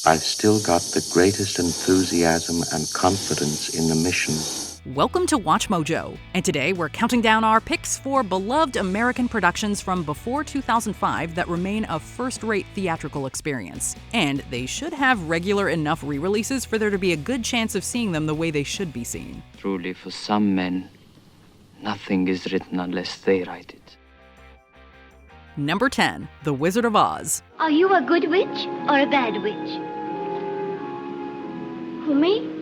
I've still got the greatest enthusiasm and confidence in the mission. Welcome to Watch Mojo, and today we're counting down our picks for beloved American productions from before 2005 that remain a first-rate theatrical experience. And they should have regular enough re-releases for there to be a good chance of seeing them the way they should be seen. Truly, for some men, nothing is written unless they write it. Number 10, The Wizard of Oz. Are you a good witch or a bad witch? Who, me?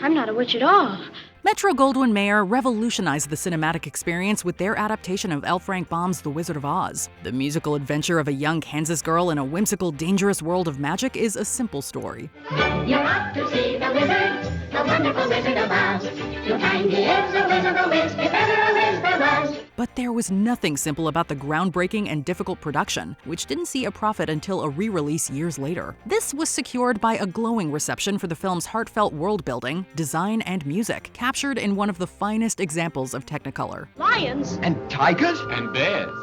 I'm not a witch at all. Metro-Goldwyn-Mayer revolutionized the cinematic experience with their adaptation of L. Frank Baum's The Wizard of Oz. The musical adventure of a young Kansas girl in a whimsical, dangerous world of magic is a simple story. You're off to see the wizard, the wonderful Wizard of Oz. You'll find he is a wizard of whiz, if ever a whiz there was. But there was nothing simple about the groundbreaking and difficult production, which didn't see a profit until a re-release years later. This was secured by a glowing reception for the film's heartfelt world-building, design, and music, captured in one of the finest examples of Technicolor. Lions And tigers? And bears.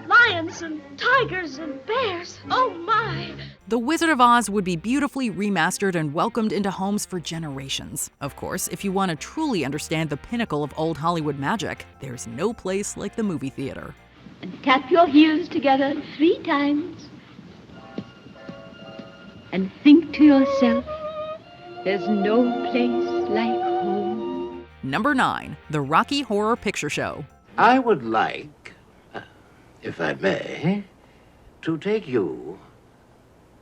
Lions and tigers and bears. Oh my! The Wizard of Oz would be beautifully remastered and welcomed into homes for generations. Of course, if you want to truly understand the pinnacle of old Hollywood magic, there's no place like the movie theater. And tap your heels together 3 times. And think to yourself, there's no place like home. Number 9, The Rocky Horror Picture Show. I would like, if I may, to take you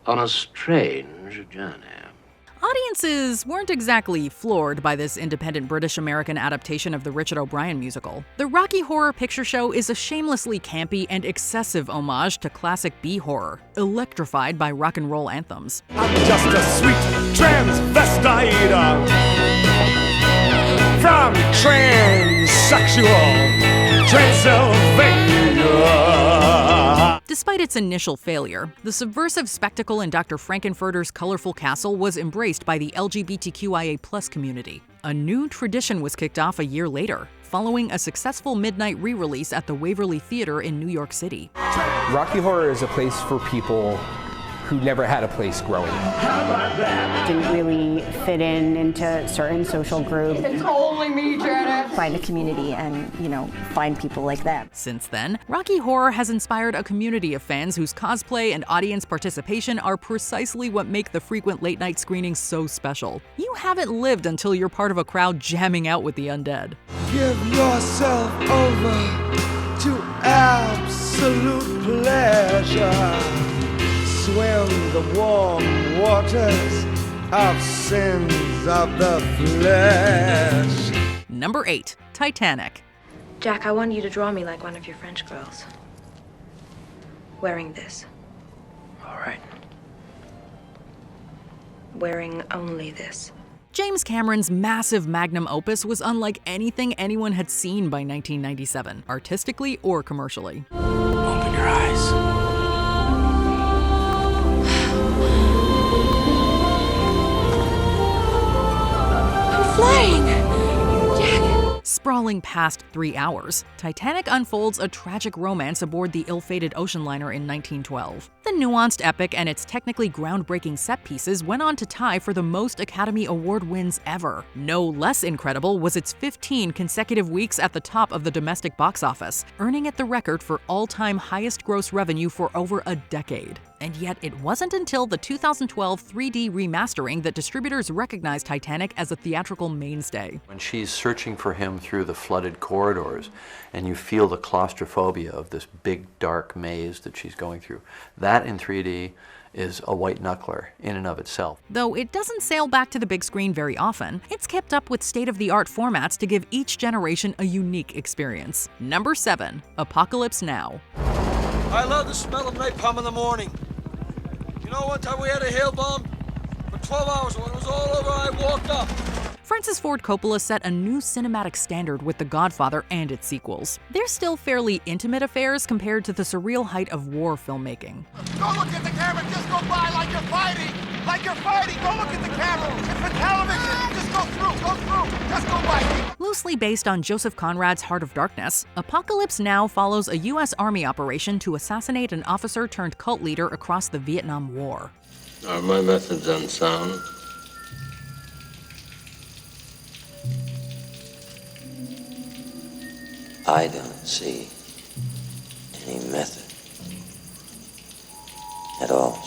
on a strange journey. Audiences weren't exactly floored by this independent British-American adaptation of the Richard O'Brien musical. The Rocky Horror Picture Show is a shamelessly campy and excessive homage to classic B-horror, electrified by rock and roll anthems. I'm just a sweet transvestite from transsexual Transylvania. Despite its initial failure, the subversive spectacle in Dr. Frankenfurter's colorful castle was embraced by the LGBTQIA+ community. A new tradition was kicked off a year later, following a successful midnight re-release at the Waverly Theater in New York City. Rocky Horror is a place for people who never had a place growing up. Didn't really fit into certain social groups. It's only me, Janet. Find a community and, find people like that. Since then, Rocky Horror has inspired a community of fans whose cosplay and audience participation are precisely what make the frequent late-night screenings so special. You haven't lived until you're part of a crowd jamming out with the undead. Give yourself over to absolute pleasure. Swim the warm waters of sins of the flesh. Number 8, Titanic. Jack, I want you to draw me like one of your French girls. Wearing this. All right. Wearing only this. James Cameron's massive magnum opus was unlike anything anyone had seen by 1997, artistically or commercially. Open your eyes. Flying! Sprawling past 3 hours, Titanic unfolds a tragic romance aboard the ill-fated ocean liner in 1912. The nuanced epic and its technically groundbreaking set pieces went on to tie for the most Academy Award wins ever. No less incredible was its 15 consecutive weeks at the top of the domestic box office, earning it the record for all-time highest gross revenue for over a decade. And yet, it wasn't until the 2012 3D remastering that distributors recognized Titanic as a theatrical mainstay. When she's searching for him through the flooded corridors, and you feel the claustrophobia of this big, dark maze that she's going through, that in 3D is a white knuckler in and of itself. Though it doesn't sail back to the big screen very often, it's kept up with state-of-the-art formats to give each generation a unique experience. Number 7, Apocalypse Now. I love the smell of napalm in the morning. You know, one time we had a hail bomb for 12 hours. When it was all over, I walked up. Francis Ford Coppola set a new cinematic standard with The Godfather and its sequels. They're still fairly intimate affairs compared to the surreal height of war filmmaking. Go look at the camera, just go by like you're fighting! Like you're fighting! Go look at the camera! It's for television! Just go through! Just go by! Loosely based on Joseph Conrad's Heart of Darkness, Apocalypse Now follows a U.S. Army operation to assassinate an officer turned cult leader across the Vietnam War. Are my methods unsound? I don't see any method at all.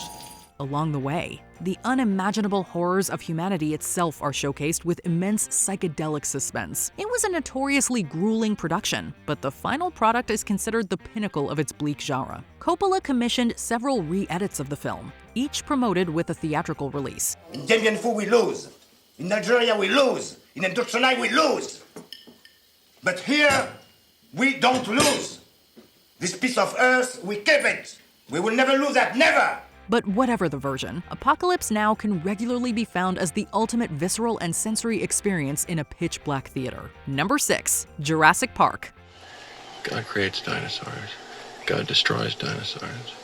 Along the way, the unimaginable horrors of humanity itself are showcased with immense psychedelic suspense. It was a notoriously grueling production, but the final product is considered the pinnacle of its bleak genre. Coppola commissioned several re-edits of the film, each promoted with a theatrical release. In Dien Bien Phu we lose. In Nigeria we lose. In Indochina we lose. But here, we don't lose. This piece of earth, we keep it. We will never lose that, never! But whatever the version, Apocalypse Now can regularly be found as the ultimate visceral and sensory experience in a pitch-black theater. Number 6. Jurassic Park. God creates dinosaurs. God destroys dinosaurs.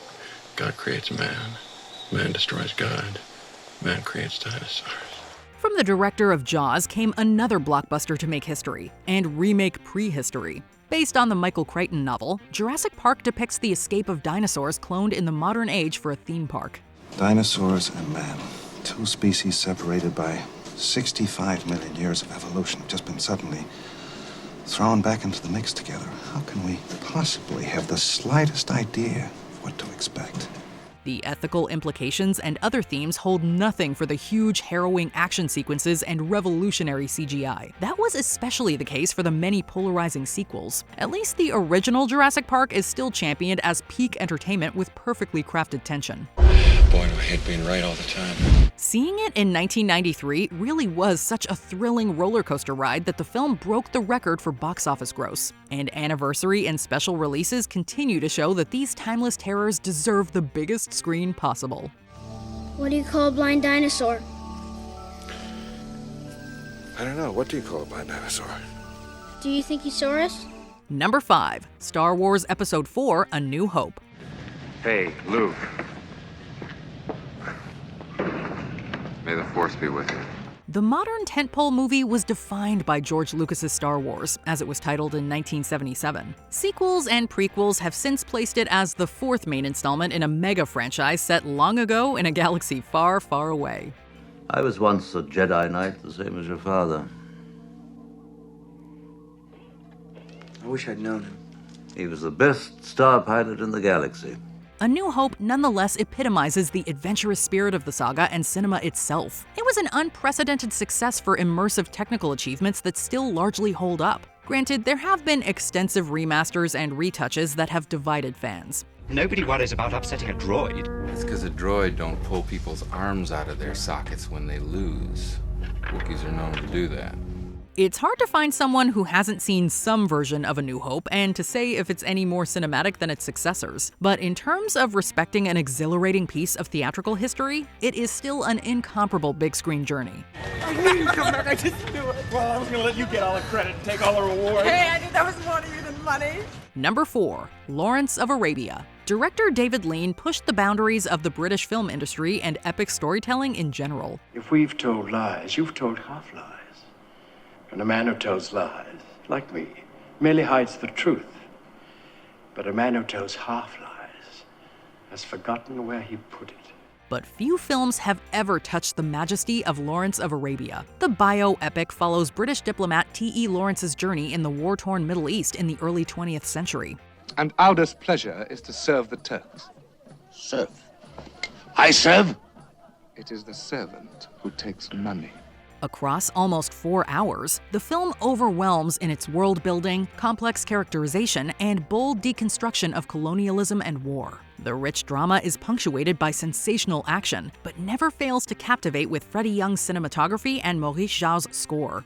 God creates man. Man destroys God. Man creates dinosaurs. From the director of Jaws came another blockbuster to make history, and remake prehistory. Based on the Michael Crichton novel, Jurassic Park depicts the escape of dinosaurs cloned in the modern age for a theme park. Dinosaurs and man, two species separated by 65 million years of evolution, have just been suddenly thrown back into the mix together. How can we possibly have the slightest idea of what to expect? The ethical implications and other themes hold nothing for the huge, harrowing action sequences and revolutionary CGI. That was especially the case for the many polarizing sequels. At least the original Jurassic Park is still championed as peak entertainment with perfectly crafted tension. Boy, do I hate being right all the time. Seeing it in 1993 really was such a thrilling roller coaster ride that the film broke the record for box office gross. And anniversary and special releases continue to show that these timeless terrors deserve the biggest screen possible. What do you call a blind dinosaur? I don't know. What do you call a blind dinosaur? Do you think he saw us? Number 5. Star Wars Episode 4: A New Hope. Hey, Luke. May the Force be with you. The modern tentpole movie was defined by George Lucas's Star Wars, as it was titled in 1977. Sequels and prequels have since placed it as the 4th main installment in a mega franchise set long ago in a galaxy far, far away. I was once a Jedi Knight, the same as your father. I wish I'd known him. He was the best star pilot in the galaxy. A New Hope nonetheless epitomizes the adventurous spirit of the saga and cinema itself. It was an unprecedented success for immersive technical achievements that still largely hold up. Granted, there have been extensive remasters and retouches that have divided fans. Nobody worries about upsetting a droid. It's because a droid don't pull people's arms out of their sockets when they lose. Wookiees are known to do that. It's hard to find someone who hasn't seen some version of A New Hope and to say if it's any more cinematic than its successors. But in terms of respecting an exhilarating piece of theatrical history, it is still an incomparable big screen journey. I knew you'd come back, I just knew it. Well, I was gonna let you get all the credit and take all the rewards. Hey, I knew that was more to you than money. Number 4. Lawrence of Arabia. Director David Lean pushed the boundaries of the British film industry and epic storytelling in general. If we've told lies, you've told half-lies. And a man who tells lies, like me, merely hides the truth. But a man who tells half-lies has forgotten where he put it. But few films have ever touched the majesty of Lawrence of Arabia. The bio-epic follows British diplomat T.E. Lawrence's journey in the war-torn Middle East in the early 20th century. And Alda's pleasure is to serve the Turks. Serve? I serve? It is the servant who takes money. Across almost 4 hours, the film overwhelms in its world building, complex characterization, and bold deconstruction of colonialism and war. The rich drama is punctuated by sensational action, but never fails to captivate with Freddie Young's cinematography and Maurice Jarre's score.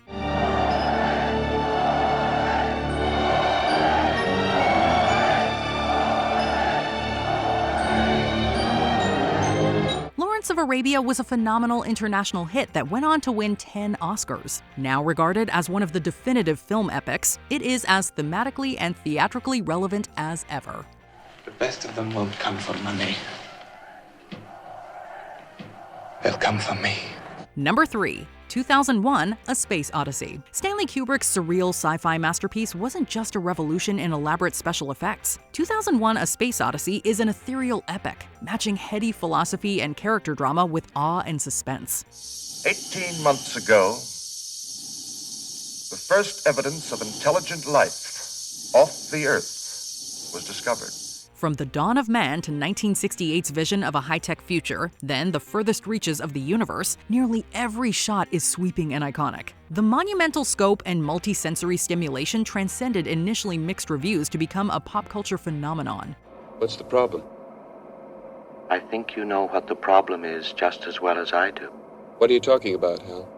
Lawrence of Arabia was a phenomenal international hit that went on to win 10 Oscars. Now regarded as one of the definitive film epics, it is as thematically and theatrically relevant as ever. The best of them won't come for money. They'll come for me. Number 3. 2001, A Space Odyssey. Stanley Kubrick's surreal sci-fi masterpiece wasn't just a revolution in elaborate special effects. 2001, A Space Odyssey is an ethereal epic, matching heady philosophy and character drama with awe and suspense. 18 months ago, the first evidence of intelligent life off the Earth was discovered. From the dawn of man to 1968's vision of a high-tech future, then the furthest reaches of the universe, nearly every shot is sweeping and iconic. The monumental scope and multi-sensory stimulation transcended initially mixed reviews to become a pop culture phenomenon. What's the problem? I think you know what the problem is just as well as I do. What are you talking about, Hal?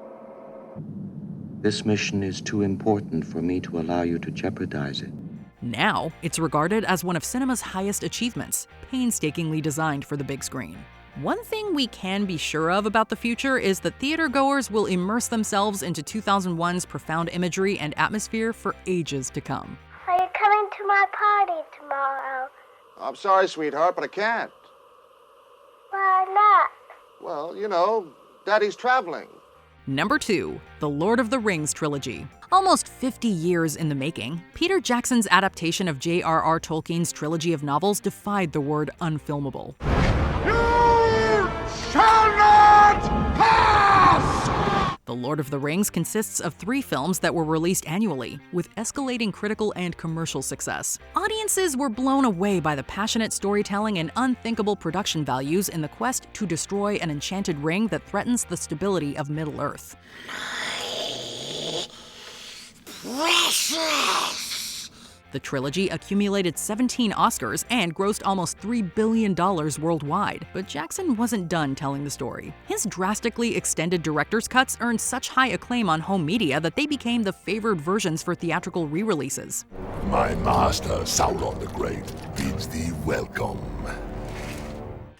This mission is too important for me to allow you to jeopardize it. Now, it's regarded as one of cinema's highest achievements, painstakingly designed for the big screen. One thing we can be sure of about the future is that theatergoers will immerse themselves into 2001's profound imagery and atmosphere for ages to come. Are you coming to my party tomorrow? I'm sorry, sweetheart, but I can't. Why not? Well, you know, Daddy's traveling. Number 2. The Lord of the Rings trilogy. Almost 50 years in the making, Peter Jackson's adaptation of J.R.R. Tolkien's trilogy of novels defied the word unfilmable. You shall not pass! The Lord of the Rings consists of 3 films that were released annually, with escalating critical and commercial success. Audiences were blown away by the passionate storytelling and unthinkable production values in the quest to destroy an enchanted ring that threatens the stability of Middle-earth. Precious! The trilogy accumulated 17 Oscars and grossed almost $3 billion worldwide, but Jackson wasn't done telling the story. His drastically extended director's cuts earned such high acclaim on home media that they became the favored versions for theatrical re-releases. My master, Sauron the Great, bids thee welcome.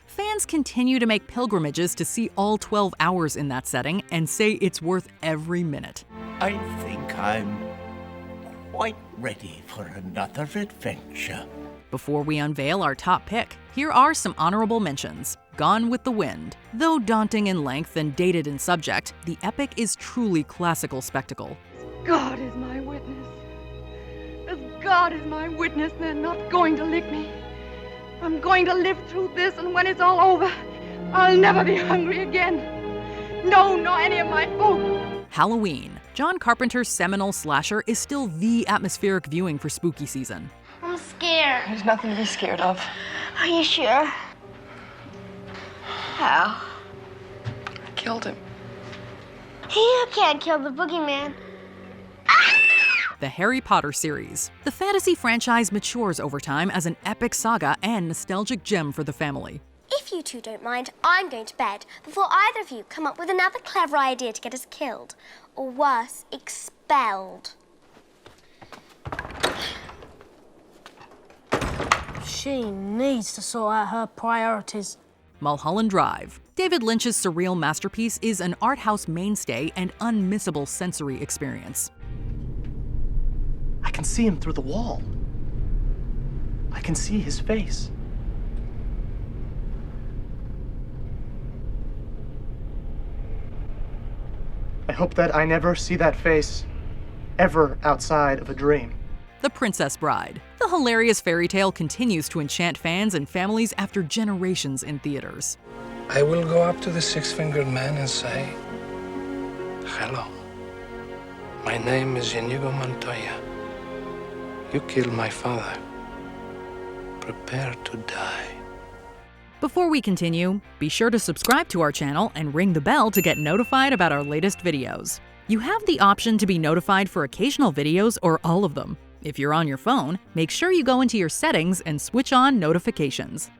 Fans continue to make pilgrimages to see all 12 hours in that setting and say it's worth every minute. I think I'm quite ready for another adventure. Before we unveil our top pick, here are some honorable mentions. Gone with the Wind. Though daunting in length and dated in subject, the epic is truly classical spectacle. God is my witness. As God is my witness, they're not going to lick me. I'm going to live through this, and when it's all over, I'll never be hungry again. No, nor any of my folk. Halloween. John Carpenter's seminal slasher is still the atmospheric viewing for spooky season. I'm scared. There's nothing to be scared of. Are you sure? How? I killed him. You can't kill the boogeyman. The Harry Potter series. The fantasy franchise matures over time as an epic saga and nostalgic gem for the family. If you two don't mind, I'm going to bed before either of you come up with another clever idea to get us killed. Or worse, expelled. She needs to sort out her priorities. Mulholland Drive. David Lynch's surreal masterpiece is an art house mainstay and unmissable sensory experience. I can see him through the wall. I can see his face. I hope that I never see that face ever outside of a dream. The Princess Bride. The hilarious fairy tale continues to enchant fans and families after generations in theaters. I will go up to the six-fingered man and say, "Hello. My name is Inigo Montoya. You killed my father. Prepare to die." Before we continue, be sure to subscribe to our channel and ring the bell to get notified about our latest videos. You have the option to be notified for occasional videos or all of them. If you're on your phone, make sure you go into your settings and switch on notifications.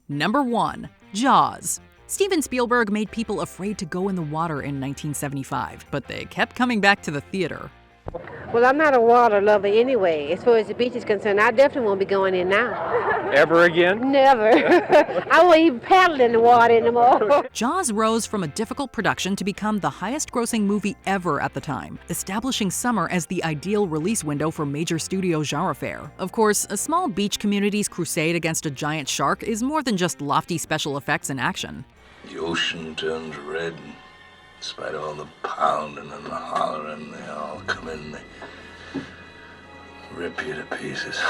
Number 1. Jaws. Steven Spielberg made people afraid to go in the water in 1975, but they kept coming back to the theater. Well, I'm not a water lover anyway. As far as the beach is concerned, I definitely won't be going in now. Ever again? Never. I won't even paddle in the water anymore. Jaws rose from a difficult production to become the highest-grossing movie ever at the time, establishing summer as the ideal release window for major studio genre fare. Of course, a small beach community's crusade against a giant shark is more than just lofty special effects and action. The ocean turns red. In spite of all the pounding and the hollering, they all come in, they rip you to pieces.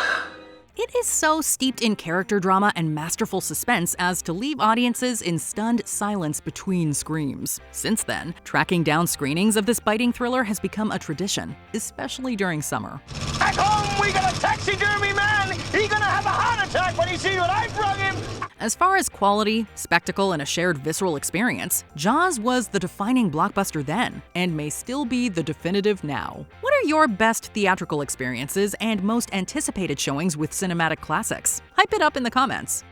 It is so steeped in character drama and masterful suspense as to leave audiences in stunned silence between screams. Since then, tracking down screenings of this biting thriller has become a tradition, especially during summer. At home, we got a taxidermy man. He gonna have a heart attack when he sees what I brought him. As far as quality, spectacle, and a shared visceral experience, Jaws was the defining blockbuster then, and may still be the definitive now. What are your best theatrical experiences and most anticipated showings with cinematic classics? Hype it up in the comments.